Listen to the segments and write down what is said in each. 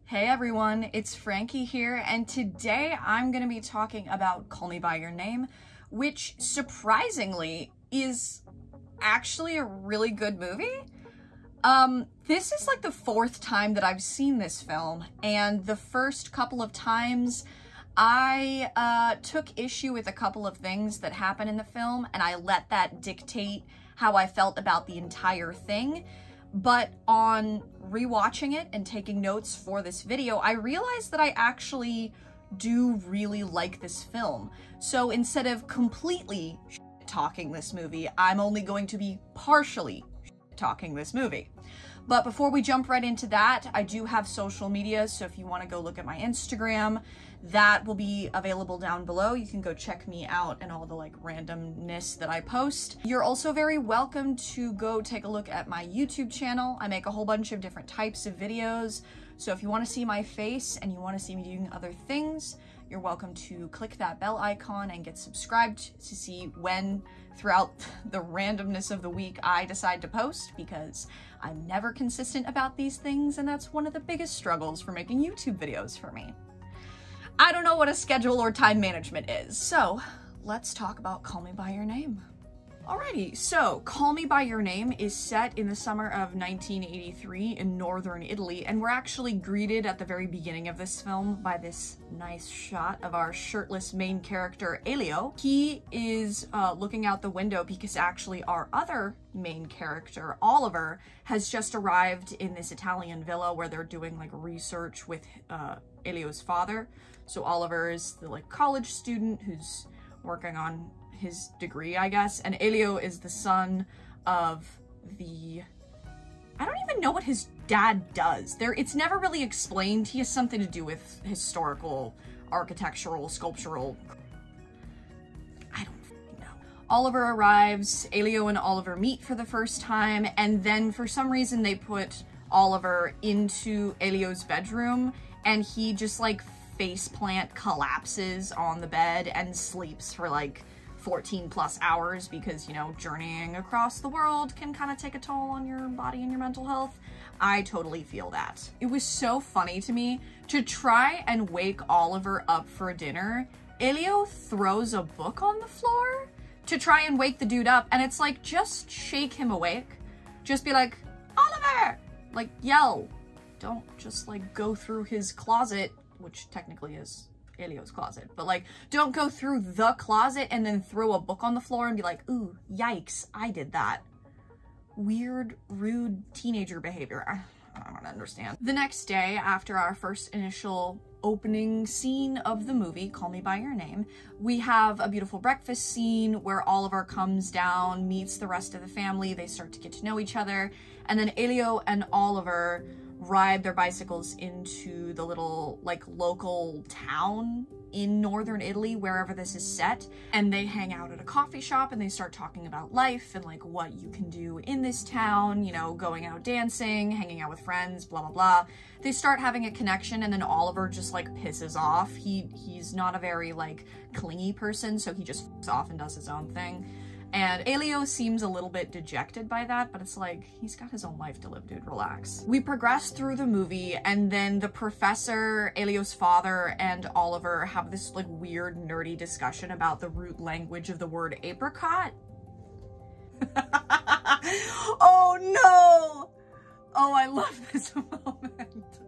Hey everyone, it's Frankie here, and today I'm going to be talking about Call Me By Your Name, which surprisingly is actually a really good movie. This is like the fourth time that I've seen this film, and the first couple of times I took issue with a couple of things that happen in the film, and I let that dictate how I felt about the entire thing. But on rewatching it and taking notes for this video, I realized that I actually do really like this film. So instead of completely talking this movie, I'm only going to be partially talking this movie. But before we jump right into that, I do have social media, so if you want to go look at my Instagram, that will be available down below. You can go check me out and all the randomness that I post. You're also very welcome to go take a look at my YouTube channel. I make a whole bunch of different types of videos, so if you want to see my face and you want to see me doing other things, you're welcome to click that bell icon and get subscribed to see when throughout the randomness of the week I decide to post, because I'm never consistent about these things, and that's one of the biggest struggles for making YouTube videos for me. I don't know what a schedule or time management is, so let's talk about Call Me By Your Name. Alrighty, so Call Me By Your Name is set in the summer of 1983 in northern Italy, and we're actually greeted at the very beginning of this film by this nice shot of our shirtless main character, Elio. He is looking out the window because actually our other main character, Oliver, has just arrived in this Italian villa where they're doing research with Elio's father. So Oliver is the college student who's working on his degree, I guess, and Elio is the son of the... I don't even know what his dad does. It's never really explained. He has something to do with historical, architectural, sculptural... I don't know. Oliver arrives, Elio and Oliver meet for the first time, and then for some reason they put Oliver into Elio's bedroom, and he just faceplant collapses on the bed and sleeps for 14 plus hours because, you know, journeying across the world can kind of take a toll on your body and your mental health. I totally feel that. It was so funny to me to try and wake Oliver up for dinner. Elio throws a book on the floor to try and wake the dude up, and it's just shake him awake. Just be like, Oliver! Yell. Don't just go through his closet, which technically is Elio's closet, but don't go through the closet and then throw a book on the floor and be like, ooh, yikes, I did that. Weird, rude teenager behavior. I don't understand. The next day, after our first initial opening scene of the movie, Call Me By Your Name, we have a beautiful breakfast scene where Oliver comes down, meets the rest of the family, they start to get to know each other, and then Elio and Oliver ride their bicycles into the little local town in northern Italy, wherever this is set, and they hang out at a coffee shop and they start talking about life and what you can do in this town, you know, going out dancing, hanging out with friends, blah blah blah. They start having a connection, and then Oliver just pisses off. He's not a very clingy person, so he just f***s off and does his own thing. And Elio seems a little bit dejected by that, but it's he's got his own life to live, dude, relax. We progress through the movie, and then the professor, Elio's father, and Oliver have this weird nerdy discussion about the root language of the word apricot. Oh no! Oh, I love this moment.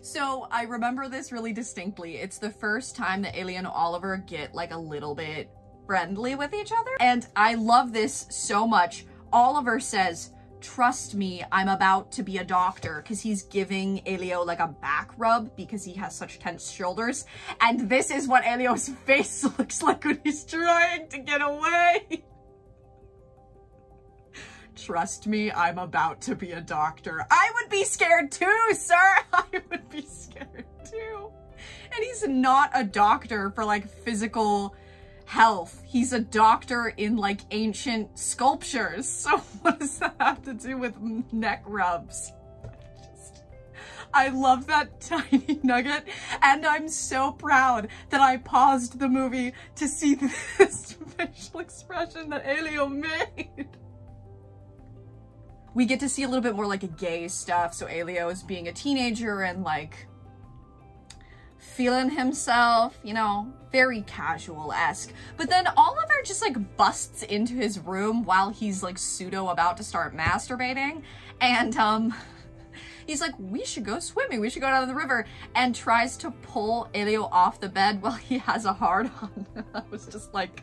So I remember this really distinctly. It's the first time that Elio and Oliver get a little bit friendly with each other, and I love this so much. Oliver says, "Trust me, I'm about to be a doctor," because he's giving Elio a back rub because he has such tense shoulders, and this is what Elio's face looks like when he's trying to get away. Trust me, I'm about to be a doctor. I would be scared too, sir. I would be scared too. And he's not a doctor for physical health. He's a doctor in ancient sculptures. So what does that have to do with neck rubs? I love that tiny nugget, and I'm so proud that I paused the movie to see this facial expression that Elio made. We get to see a little bit more like a gay stuff. So Elio is being a teenager and like feeling himself, you know, very casual-esque. But then Oliver just like busts into his room while he's like pseudo about to start masturbating, and he's like, we should go swimming, we should go down to the river, and tries to pull Elio off the bed while he has a hard-on. I was just like,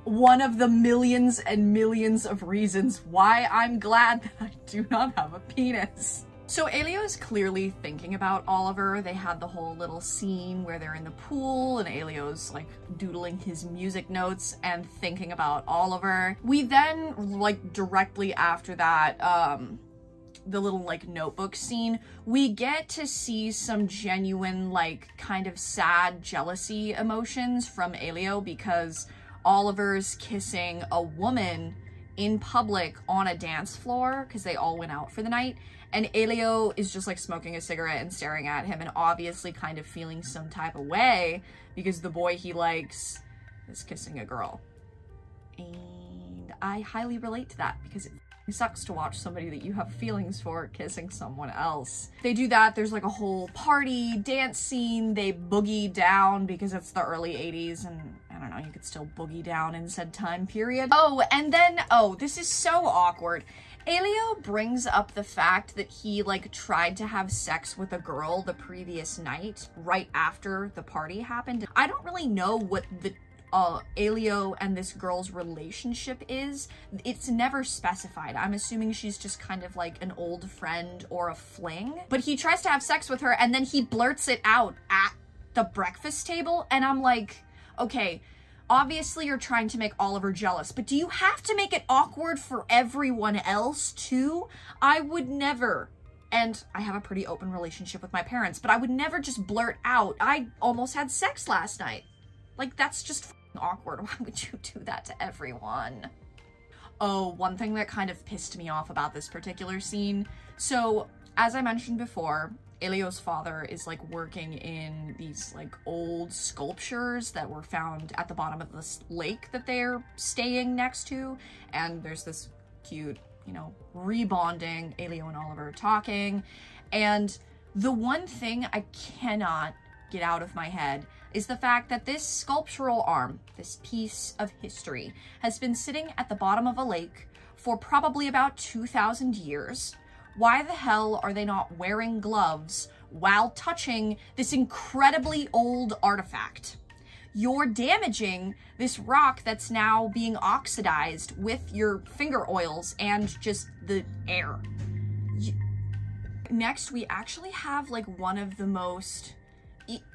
one of the millions and millions of reasons why I'm glad that I do not have a penis. So Elio is clearly thinking about Oliver. They had the whole little scene where they're in the pool and Elio's like doodling his music notes and thinking about Oliver. We then, like directly after that, the little like notebook scene, we get to see some genuine like kind of sad jealousy emotions from Elio because Oliver's kissing a woman in public on a dance floor because they all went out for the night. And Elio is just like smoking a cigarette and staring at him and obviously kind of feeling some type of way because the boy he likes is kissing a girl. And I highly relate to that because it sucks to watch somebody that you have feelings for kissing someone else. They do that, there's like a whole party, dance scene, they boogie down because it's the early 80s and I don't know, you could still boogie down in said time period. Oh, and then, oh, this is so awkward. Elio brings up the fact that he like tried to have sex with a girl the previous night right after the party happened. I don't really know what the Elio and this girl's relationship is. It's never specified. I'm assuming she's just kind of like an old friend or a fling. But he tries to have sex with her and then he blurts it out at the breakfast table and I'm like, okay, obviously you're trying to make Oliver jealous, but do you have to make it awkward for everyone else too? I would never, and I have a pretty open relationship with my parents, but I would never just blurt out, I almost had sex last night. Like, that's just f***ing awkward. Why would you do that to everyone? Oh, one thing that kind of pissed me off about this particular scene. So, as I mentioned before, Elio's father is like working in these like old sculptures that were found at the bottom of this lake that they're staying next to. And there's this cute, you know, rebonding, Elio and Oliver talking. And the one thing I cannot get out of my head is the fact that this sculptural arm, this piece of history, has been sitting at the bottom of a lake for probably about 2,000 years. Why the hell are they not wearing gloves while touching this incredibly old artifact? You're damaging this rock that's now being oxidized with your finger oils and just the air. Next, we actually have like one of the most...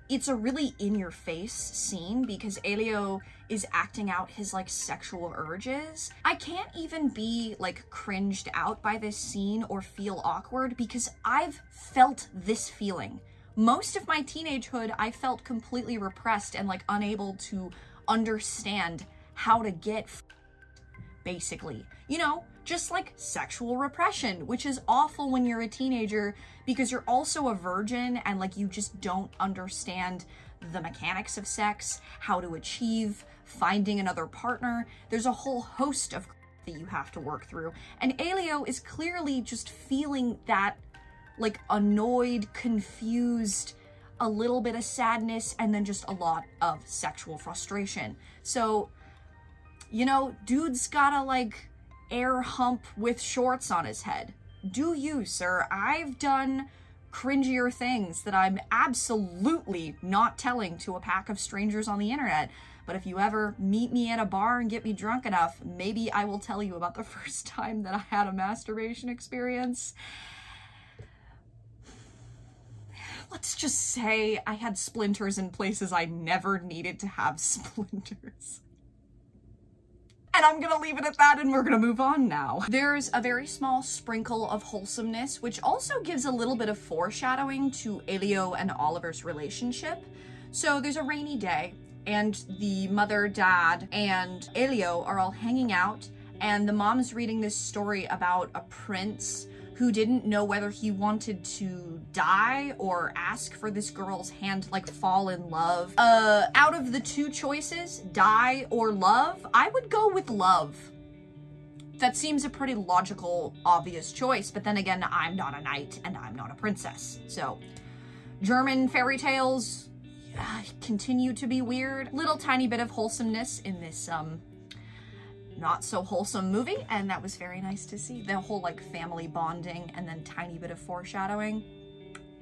It's a really in-your-face scene because Elio is acting out his like sexual urges. I can't even be like cringed out by this scene or feel awkward because I've felt this feeling. Most of my teenagehood, I felt completely repressed and like unable to understand how to get basically. You know, just like sexual repression, which is awful when you're a teenager because you're also a virgin and like you just don't understand the mechanics of sex, how to achieve, finding another partner. There's a whole host of that you have to work through. And Elio is clearly just feeling that like annoyed, confused, a little bit of sadness, and then just a lot of sexual frustration. So, you know, dude's gotta like air hump with shorts on his head. Do you, sir? I've done cringier things that I'm absolutely not telling to a pack of strangers on the internet. But if you ever meet me at a bar and get me drunk enough, maybe I will tell you about the first time that I had a masturbation experience. Let's just say I had splinters in places I never needed to have splinters. And I'm gonna leave it at that and we're gonna move on now. There's a very small sprinkle of wholesomeness, which also gives a little bit of foreshadowing to Elio and Oliver's relationship. So there's a rainy day and the mother, dad, and Elio are all hanging out and the mom's reading this story about a prince who didn't know whether he wanted to die or ask for this girl's hand, like fall in love. Out of the two choices, die or love, I would go with love. That seems a pretty logical, obvious choice, but then again, I'm not a knight and I'm not a princess. So, German fairy tales, continue to be weird. Little tiny bit of wholesomeness in this not so wholesome movie, and that was very nice to see. The whole like family bonding and then tiny bit of foreshadowing.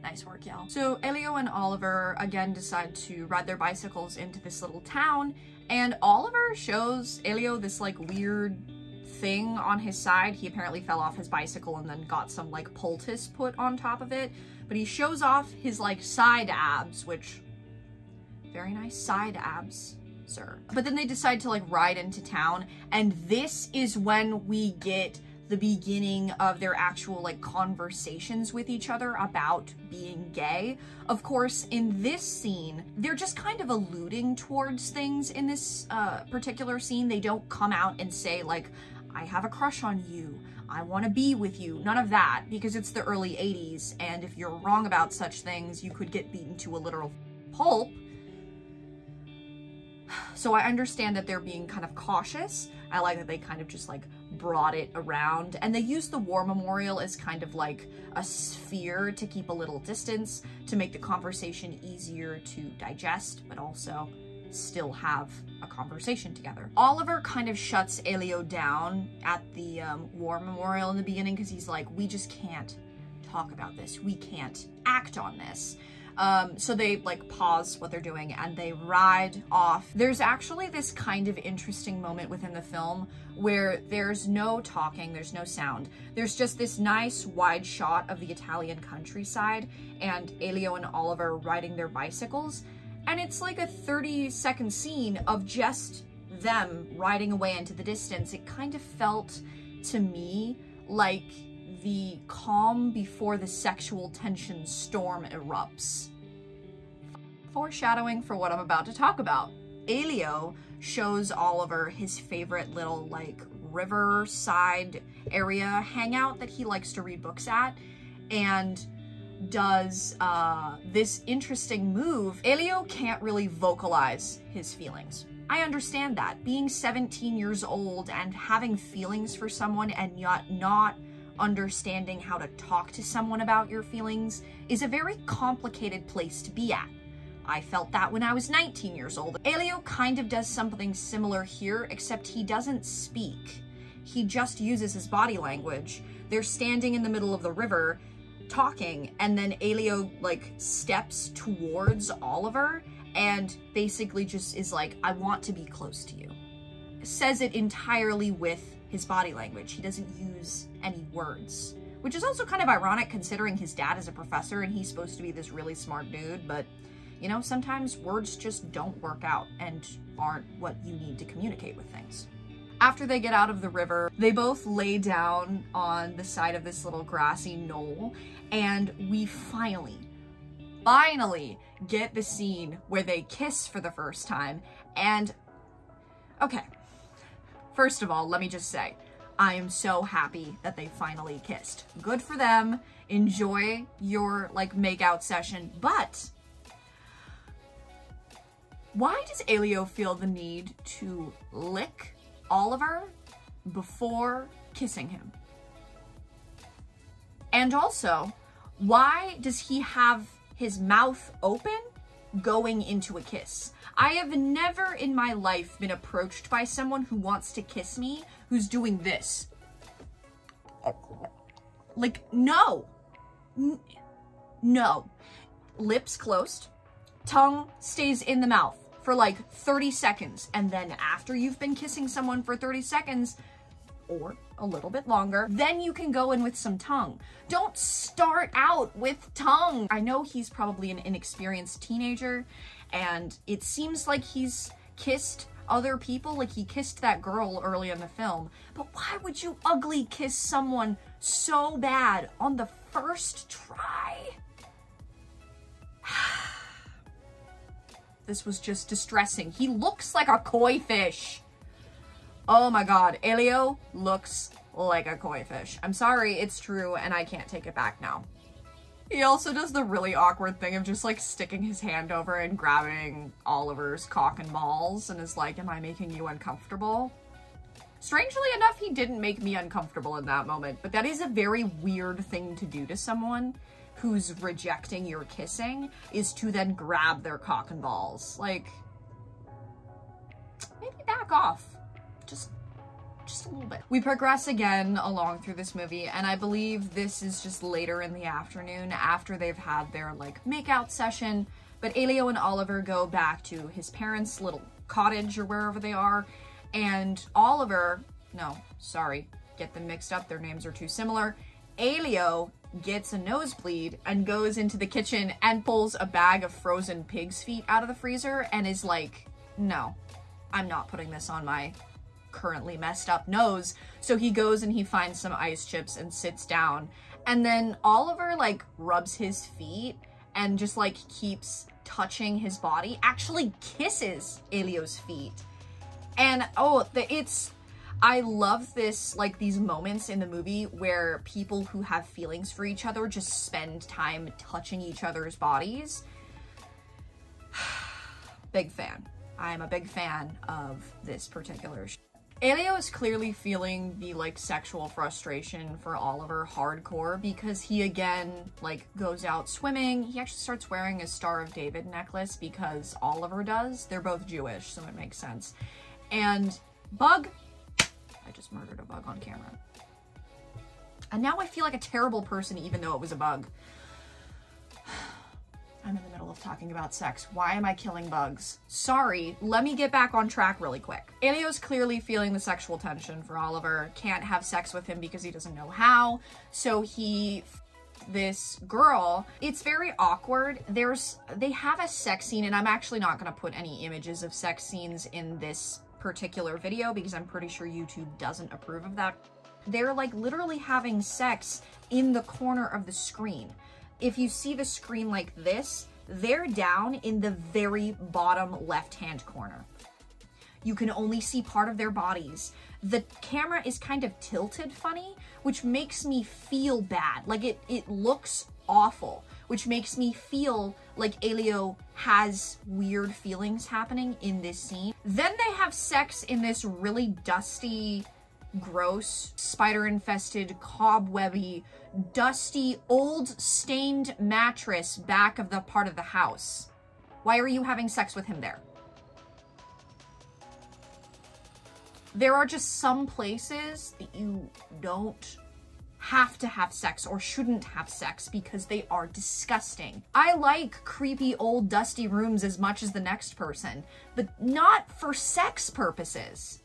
Nice work, y'all. So Elio and Oliver again decide to ride their bicycles into this little town, and Oliver shows Elio this like weird thing on his side. He apparently fell off his bicycle and then got some like poultice put on top of it, but he shows off his like side abs, which very nice side abs, sir. But then they decide to like ride into town, and this is when we get the beginning of their actual like conversations with each other about being gay. Of course, in this scene, they're just kind of alluding towards things in this particular scene. They don't come out and say like, I have a crush on you, I want to be with you. None of that, because it's the early 80s, and if you're wrong about such things, you could get beaten to a literal pulp. So I understand that they're being kind of cautious. I like that they kind of just like brought it around, and they used the war memorial as kind of like a sphere to keep a little distance, to make the conversation easier to digest, but also still have a conversation together. Oliver kind of shuts Elio down at the war memorial in the beginning because he's like, we just can't talk about this. We can't act on this. So they like pause what they're doing and they ride off. There's actually this kind of interesting moment within the film where there's no talking, there's no sound. There's just this nice wide shot of the Italian countryside and Elio and Oliver riding their bicycles. And it's like a 30-second scene of just them riding away into the distance. It kind of felt to me like the calm before the sexual tension storm erupts. Foreshadowing for what I'm about to talk about. Elio shows Oliver his favorite little like riverside area hangout that he likes to read books at, and does this interesting move. Elio can't really vocalize his feelings. I understand that. Being 17 years old and having feelings for someone and yet not understanding how to talk to someone about your feelings is a very complicated place to be at. I felt that when I was 19 years old. Elio kind of does something similar here, except he doesn't speak. He just uses his body language. They're standing in the middle of the river talking, and then Elio like steps towards Oliver and basically just is like, I want to be close to you. Says it entirely with his body language. He doesn't use any words, which is also kind of ironic considering his dad is a professor and he's supposed to be this really smart dude, but you know, sometimes words just don't work out and aren't what you need to communicate with things. After they get out of the river, they both lay down on the side of this little grassy knoll, and we finally get the scene where they kiss for the first time. And okay, first of all, let me just say, I am so happy that they finally kissed. Good for them. Enjoy your like make-out session, but why does Elio feel the need to lick Oliver before kissing him? And also, why does he have his mouth open going into a kiss? I have never in my life been approached by someone who wants to kiss me who's doing this. Like, no. No. Lips closed, tongue stays in the mouth for like 30 seconds, and then after you've been kissing someone for 30 seconds, or a little bit longer, then you can go in with some tongue. Don't start out with tongue. I know he's probably an inexperienced teenager, and it seems like he's kissed other people, like he kissed that girl early in the film, but why would you ugly kiss someone so bad on the first try? This was just distressing. He looks like a koi fish. Oh my god, Elio looks like a koi fish. I'm sorry, it's true, and I can't take it back now. He also does the really awkward thing of just like sticking his hand over and grabbing Oliver's cock and balls and is like, am I making you uncomfortable? Strangely enough, he didn't make me uncomfortable in that moment, but that is a very weird thing to do to someone who's rejecting your kissing is to then grab their cock and balls. Like, maybe back off. Just a little bit. We progress again along through this movie, and I believe this is just later in the afternoon after they've had their, like, makeout session, but Elio and Oliver go back to his parents' little cottage or wherever they are, and Oliver, no, sorry, get them mixed up, their names are too similar. Elio gets a nosebleed and goes into the kitchen and pulls a bag of frozen pig's feet out of the freezer and is like, no, I'm not putting this on my currently messed up nose. So he goes and he finds some ice chips and sits down, and then Oliver like rubs his feet and just like keeps touching his body, actually kisses Elio's feet. And oh, I love this, like, these moments in the movie where people who have feelings for each other just spend time touching each other's bodies. Big fan. I'm a big fan of this particular show. Elio is clearly feeling the, like, sexual frustration for Oliver hardcore because he, again, like, goes out swimming. He actually starts wearing a Star of David necklace because Oliver does. They're both Jewish, so it makes sense. And bug, I just murdered a bug on camera. And now I feel like a terrible person even though it was a bug. I'm in the middle of talking about sex. Why am I killing bugs? Sorry, let me get back on track really quick. Elio's clearly feeling the sexual tension for Oliver, can't have sex with him because he doesn't know how, so this girl. It's very awkward. They have a sex scene, and I'm actually not gonna put any images of sex scenes in this particular video because I'm pretty sure YouTube doesn't approve of that. They're like literally having sex in the corner of the screen. If you see the screen like this, they're down in the very bottom left-hand corner. You can only see part of their bodies. The camera is kind of tilted funny, which makes me feel bad. Like it looks awful, which makes me feel like Elio has weird feelings happening in this scene. Then they have sex in this really dusty, gross, spider-infested, cobwebby, dusty, old, stained mattress back of the part of the house. Why are you having sex with him there? There are just some places that you don't have to have sex or shouldn't have sex because they are disgusting. I like creepy old dusty rooms as much as the next person, but not for sex purposes.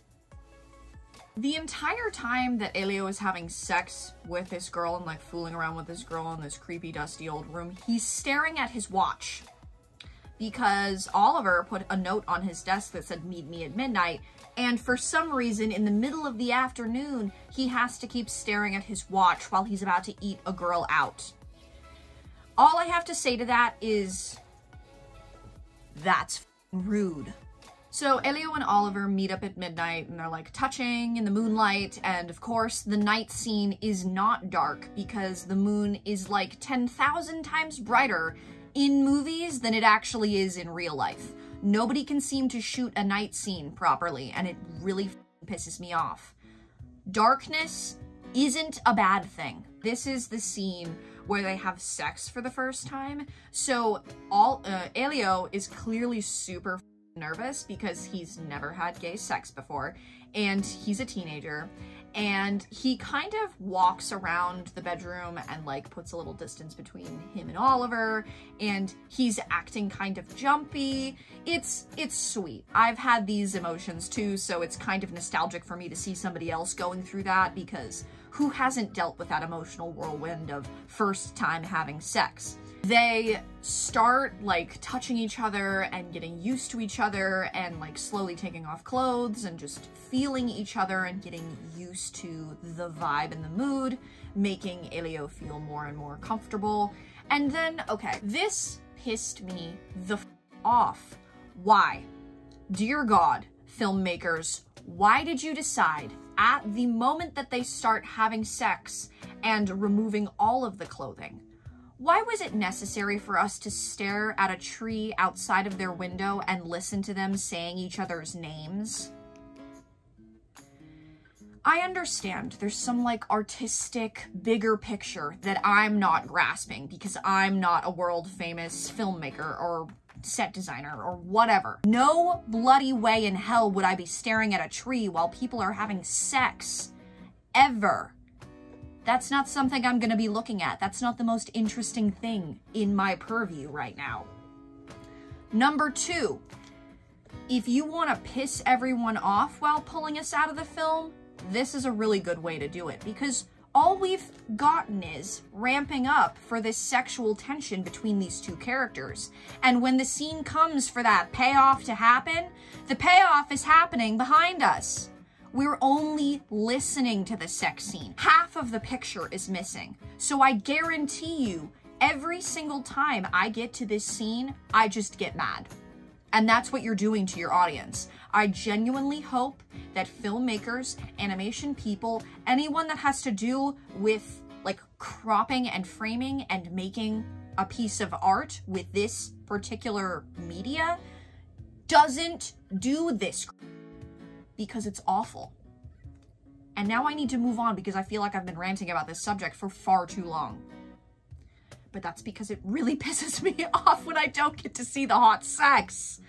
The entire time that Elio is having sex with this girl and like fooling around with this girl in this creepy dusty old room, he's staring at his watch because Oliver put a note on his desk that said meet me at midnight, and for some reason in the middle of the afternoon he has to keep staring at his watch while he's about to eat a girl out. All I have to say to that is that's rude. So Elio and Oliver meet up at midnight and they're like touching in the moonlight, and of course the night scene is not dark because the moon is like 10,000 times brighter in movies than it actually is in real life. Nobody can seem to shoot a night scene properly, and it really pisses me off. Darkness isn't a bad thing. This is the scene where they have sex for the first time, so Elio is clearly super nervous because he's never had gay sex before, and he's a teenager, and he kind of walks around the bedroom and like puts a little distance between him and Oliver, and he's acting kind of jumpy. It's sweet. I've had these emotions too, so it's kind of nostalgic for me to see somebody else going through that, because who hasn't dealt with that emotional whirlwind of first time having sex? They start like touching each other and getting used to each other and like slowly taking off clothes and just feeling each other and getting used to the vibe and the mood, making Elio feel more and more comfortable. And then, okay, this pissed me the f off. Why? Dear God, filmmakers, why did you decide at the moment that they start having sex and removing all of the clothing? Why was it necessary for us to stare at a tree outside of their window and listen to them saying each other's names? I understand there's some like artistic, bigger picture that I'm not grasping because I'm not a world famous filmmaker or set designer or whatever. No bloody way in hell would I be staring at a tree while people are having sex. Ever. That's not something I'm gonna be looking at. That's not the most interesting thing in my purview right now. Number 2, if you want to piss everyone off while pulling us out of the film, this is a really good way to do it, because all we've gotten is ramping up for this sexual tension between these two characters. And when the scene comes for that payoff to happen, the payoff is happening behind us. We're only listening to the sex scene. Half of the picture is missing. So I guarantee you, every single time I get to this scene, I just get mad. And that's what you're doing to your audience. I genuinely hope that filmmakers, animation people, anyone that has to do with like cropping and framing and making a piece of art with this particular media doesn't do this, because it's awful. And now I need to move on because I feel like I've been ranting about this subject for far too long. But that's because it really pisses me off when I don't get to see the hot sex.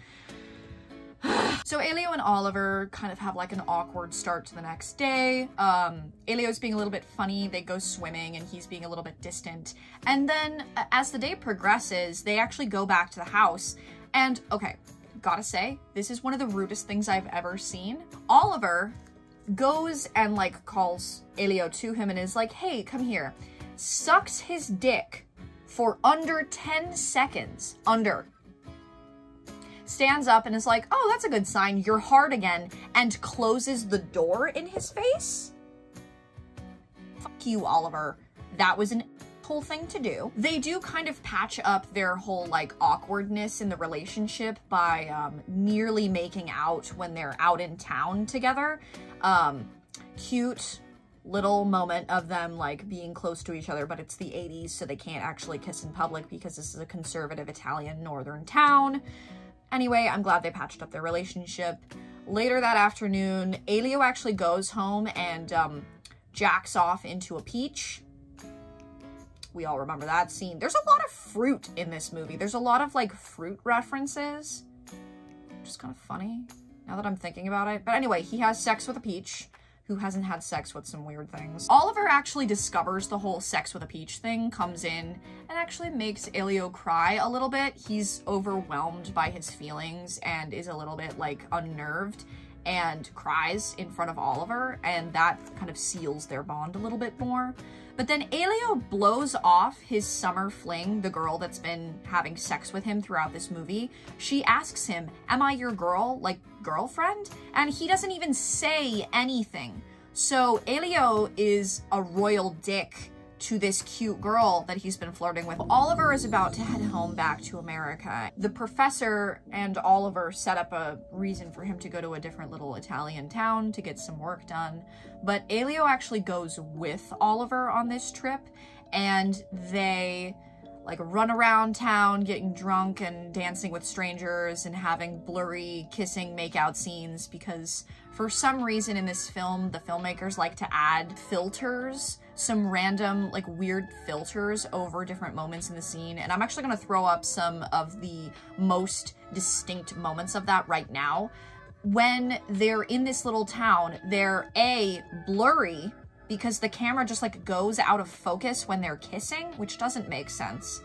So Elio and Oliver kind of have like an awkward start to the next day. Elio's being a little bit funny, they go swimming, and he's being a little bit distant. And then as the day progresses, they actually go back to the house. And okay, gotta say, this is one of the rudest things I've ever seen. Oliver goes and like calls Elio to him and is like, hey, come here. Sucks his dick for under 10 seconds. Stands up and is like, oh, that's a good sign, you're hard again, and closes the door in his face? Fuck you, Oliver. That was an whole thing to do. They do kind of patch up their whole like awkwardness in the relationship by nearly making out when they're out in town together. Cute little moment of them like being close to each other, but it's the 80s, so they can't actually kiss in public because this is a conservative Italian northern town. Anyway, I'm glad they patched up their relationship. Later that afternoon, Elio actually goes home and jacks off into a peach. We all remember that scene. There's a lot of fruit in this movie. There's a lot of like fruit references. Just kind of funny now that I'm thinking about it. But anyway, he has sex with a peach. Who hasn't had sex with some weird things? Oliver actually discovers the whole sex with a peach thing, comes in, and actually makes Elio cry a little bit. He's overwhelmed by his feelings and is a little bit like unnerved and cries in front of Oliver, and that kind of seals their bond a little bit more. But then Elio blows off his summer fling, the girl that's been having sex with him throughout this movie. She asks him, am I your girl, like girlfriend? And he doesn't even say anything. So Elio is a royal dick to this cute girl that he's been flirting with. Oliver is about to head home back to America. The professor and Oliver set up a reason for him to go to a different little Italian town to get some work done. But Elio actually goes with Oliver on this trip, and they like run around town getting drunk and dancing with strangers and having blurry kissing makeout scenes, because for some reason in this film, the filmmakers like to add filters, some random like weird filters over different moments in the scene. And I'm actually gonna throw up some of the most distinct moments of that right now. When they're in this little town, they're blurry because the camera just like goes out of focus when they're kissing, which doesn't make sense.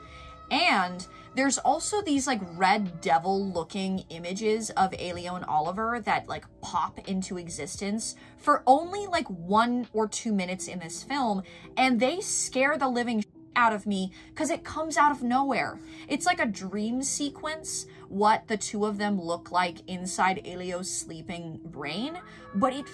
And there's also these like red devil looking images of Elio and Oliver that like pop into existence for only like 1 or 2 minutes in this film, and they scare the living out of me because it comes out of nowhere. It's like a dream sequence, what the two of them look like inside Elio's sleeping brain, but it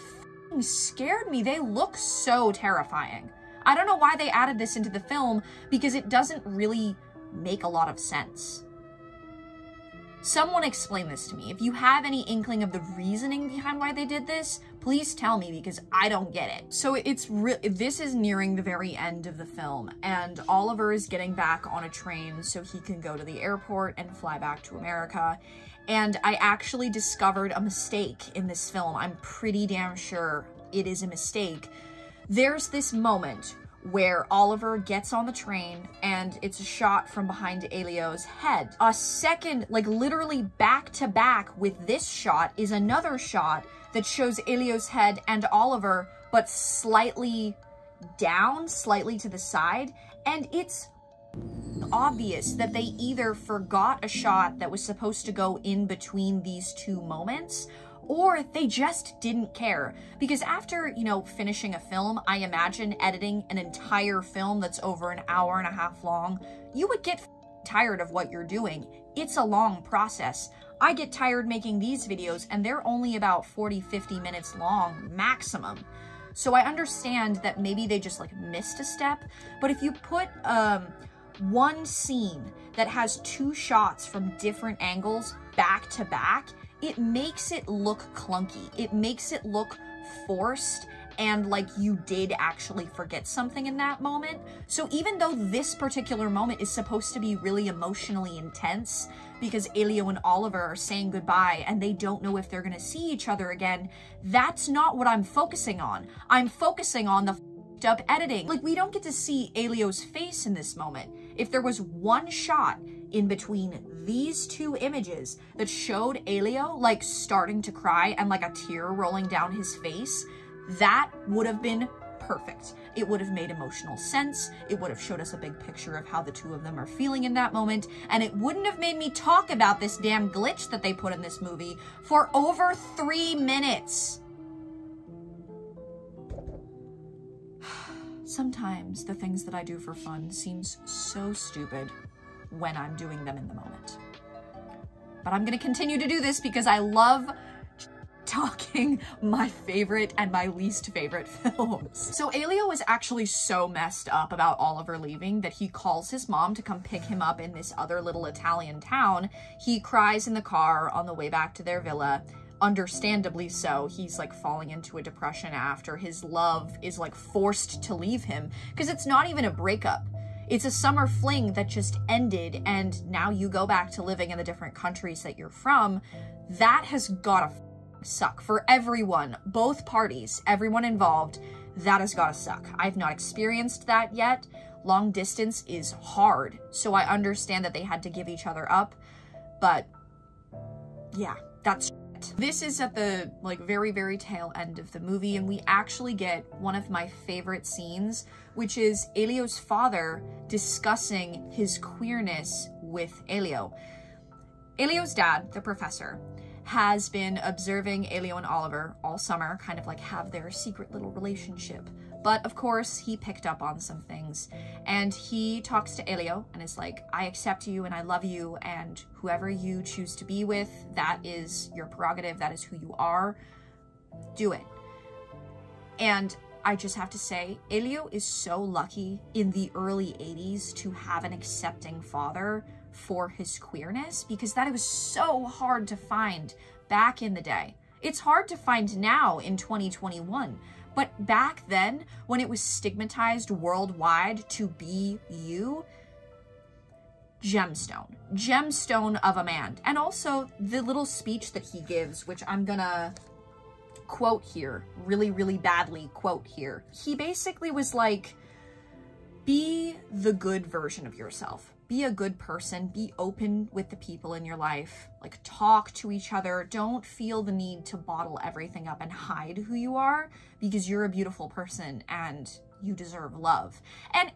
scared me. They look so terrifying. I don't know why they added this into the film, because it doesn't really make a lot of sense. Someone explain this to me. If you have any inkling of the reasoning behind why they did this, please tell me, because I don't get it. So this is nearing the very end of the film, and Oliver is getting back on a train so he can go to the airport and fly back to America. And I actually discovered a mistake in this film. I'm pretty damn sure it is a mistake. There's this moment where Oliver gets on the train and it's a shot from behind Elio's head. A second, like literally back to back with this shot, is another shot that shows Elio's head and Oliver, but slightly down, slightly to the side. And it's obvious that they either forgot a shot that was supposed to go in between these two moments, or they just didn't care. Because after, you know, finishing a film, I imagine editing an entire film that's over an hour and a half long, you would get tired of what you're doing. It's a long process. I get tired making these videos and they're only about 40-50 minutes long maximum. So I understand that maybe they just like missed a step, but if you put one scene that has two shots from different angles back to back, it makes it look clunky. It makes it look forced and like you did actually forget something in that moment. So even though this particular moment is supposed to be really emotionally intense because Elio and Oliver are saying goodbye and they don't know if they're gonna see each other again, that's not what I'm focusing on. I'm focusing on the f***ed up editing. Like, we don't get to see Elio's face in this moment. If there was one shot in between these two images that showed Elio like starting to cry and like a tear rolling down his face, that would have been perfect. It would have made emotional sense. It would have showed us a big picture of how the two of them are feeling in that moment. And it wouldn't have made me talk about this damn glitch that they put in this movie for over 3 minutes. Sometimes the things that I do for fun seems so stupid when I'm doing them in the moment. But I'm gonna continue to do this because I love talking my favorite and my least favorite films. So Elio is actually so messed up about Oliver leaving that he calls his mom to come pick him up in this other little Italian town. He cries in the car on the way back to their villa. Understandably so. He's like falling into a depression after his love is like forced to leave him, because it's not even a breakup. It's a summer fling that just ended and now you go back to living in the different countries that you're from. That has gotta suck for everyone, both parties, everyone involved. That has gotta suck. I've not experienced that yet. Long distance is hard, so I understand that they had to give each other up, but yeah, that's shit. This is at the like very, very tail end of the movie, and we actually get one of my favorite scenes, which is Elio's father discussing his queerness with Elio. Elio's dad, the professor, has been observing Elio and Oliver all summer, kind of like have their secret little relationship. But of course, he picked up on some things, and he talks to Elio and is like, I accept you and I love you, and whoever you choose to be with, that is your prerogative, that is who you are, do it. And I just have to say, Elio is so lucky in the early 80s to have an accepting father for his queerness, because that was so hard to find back in the day. It's hard to find now in 2021, but back then, when it was stigmatized worldwide to be you, gemstone of a man. And also the little speech that he gives, which I'm gonna quote here, really, really badly quote here. He basically was like, be the good version of yourself. Be a good person, be open with the people in your life, like talk to each other. Don't feel the need to bottle everything up and hide who you are, because you're a beautiful person and you deserve love. And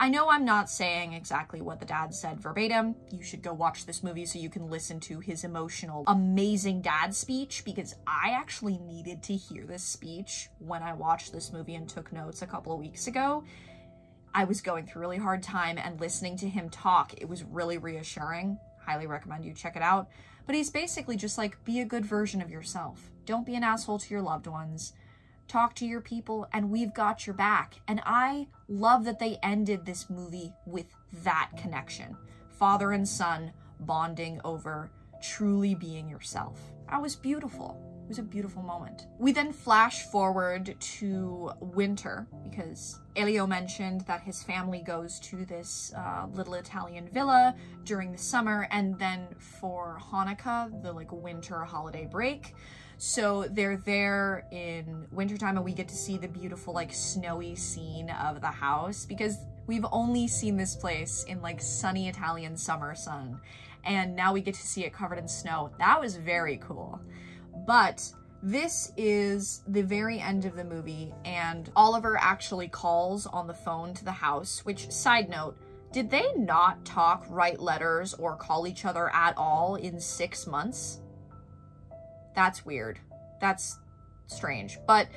I know I'm not saying exactly what the dad said verbatim. You should go watch this movie so you can listen to his emotional, amazing dad speech, because I actually needed to hear this speech when I watched this movie and took notes a couple of weeks ago. I was going through a really hard time, and listening to him talk, it was really reassuring. Highly recommend you check it out. But he's basically just like, be a good version of yourself. Don't be an asshole to your loved ones. Talk to your people, and we've got your back. And I love that they ended this movie with that connection. Father and son bonding over truly being yourself. That was beautiful. It was a beautiful moment. We then flash forward to winter because Elio mentioned that his family goes to this little Italian villa during the summer and then for Hanukkah, the like winter holiday break. So they're there in wintertime and we get to see the beautiful like snowy scene of the house because we've only seen this place in like sunny Italian summer sun. And now we get to see it covered in snow. That was very cool. But this is the very end of the movie and Oliver actually calls on the phone to the house, which, side note, did they not talk, write letters, or call each other at all in 6 months? That's weird. That's strange. But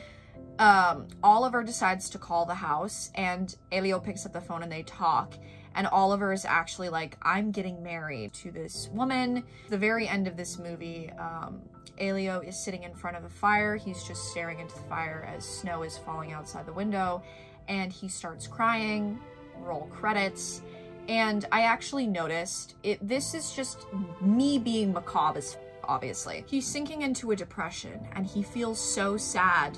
Oliver decides to call the house and Elio picks up the phone and they talk. And Oliver is actually like, I'm getting married to this woman. The very end of this movie, Elio is sitting in front of a fire. He's just staring into the fire as snow is falling outside the window. And he starts crying. Roll credits. And I actually noticed, this is just me being macabre as obviously. He's sinking into a depression and he feels so sad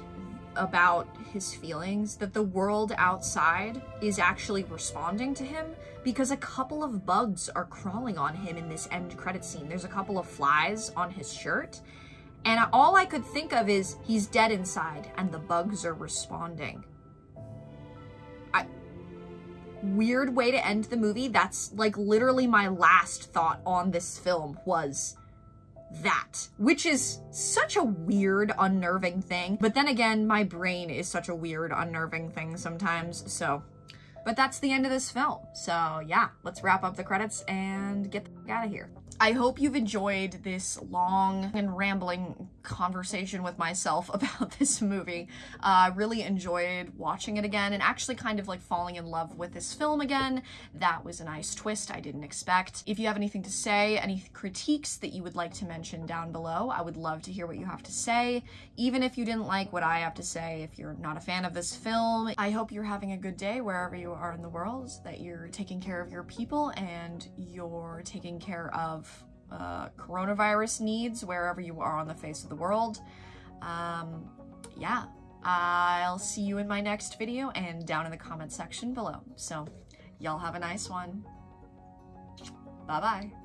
about his feelings that the world outside is actually responding to him because a couple of bugs are crawling on him in this end credit scene. There's a couple of flies on his shirt and all I could think of is he's dead inside and the bugs are responding. Weird way to end the movie. That's like literally my last thought on this film was that, which is such a weird, unnerving thing. But then again, my brain is such a weird, unnerving thing sometimes, so. But that's the end of this film. So yeah, let's wrap up the credits and get the fuck out of here. I hope you've enjoyed this long and rambling conversation with myself about this movie. I really enjoyed watching it again and actually kind of like falling in love with this film again. That was a nice twist I didn't expect. If you have anything to say, any critiques that you would like to mention down below, I would love to hear what you have to say. Even if you didn't like what I have to say, if you're not a fan of this film, I hope you're having a good day wherever you are in the world, that you're taking care of your people and you're taking care of coronavirus needs wherever you are on the face of the world. Yeah, I'll see you in my next video and down in the comment section below. So y'all have a nice one. Bye-bye.